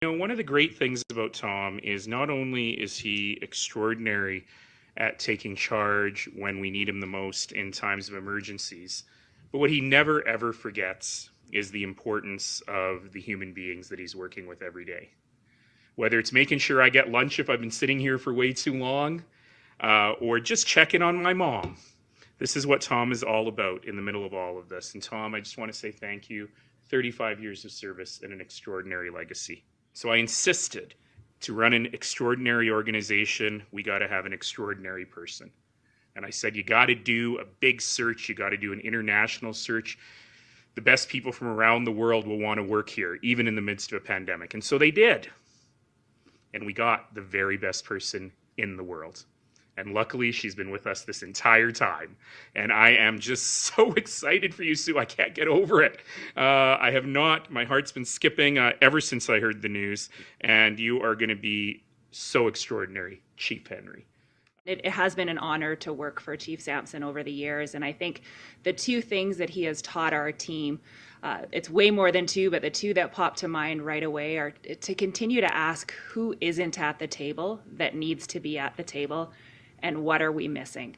One of the great things about Tom is not only is he extraordinary at taking charge when we need him the most in times of emergencies, but what he never ever forgets is the importance of the human beings that he's working with every day. Whether it's making sure I get lunch if I've been sitting here for way too long, or just checking on my mom. This is what Tom is all about in the middle of all of this. And Tom, I just want to say thank you. 35 years of service and an extraordinary legacy. So I insisted to run an extraordinary organization, we got to have an extraordinary person. And I said, you got to do a big search, you got to do an international search. The best people from around the world will want to work here, even in the midst of a pandemic. And so they did. And we got the very best person in the world. And luckily, she's been with us this entire time. And I am just so excited for you, Sue. I can't get over it. I have not. My heart's been skipping ever since I heard the news. And you are going to be so extraordinary, Chief Henry. It has been an honor to work for Chief Sampson over the years. And I think the two things that he has taught our team, it's way more than two, but the two that pop to mind right away are to continue to ask who isn't at the table that needs to be at the table, and what are we missing?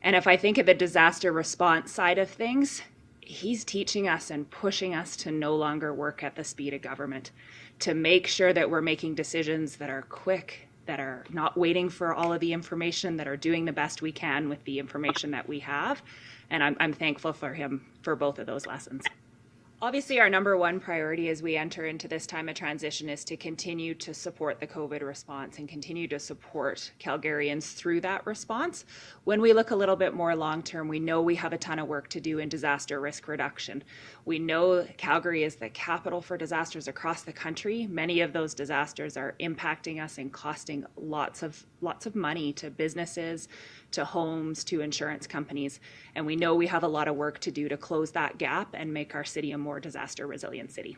And if I think of the disaster response side of things, he's teaching us and pushing us to no longer work at the speed of government, to make sure that we're making decisions that are quick, that are not waiting for all of the information, that are doing the best we can with the information that we have. And I'm thankful for him for both of those lessons. Obviously, our number one priority as we enter into this time of transition is to continue to support the COVID response and continue to support Calgarians through that response. When we look a little bit more long-term, we know we have a ton of work to do in disaster risk reduction. We know Calgary is the capital for disasters across the country. Many of those disasters are impacting us and costing lots of money to businesses, to homes, to insurance companies. And we know we have a lot of work to do to close that gap and make our city a more disaster resilient city.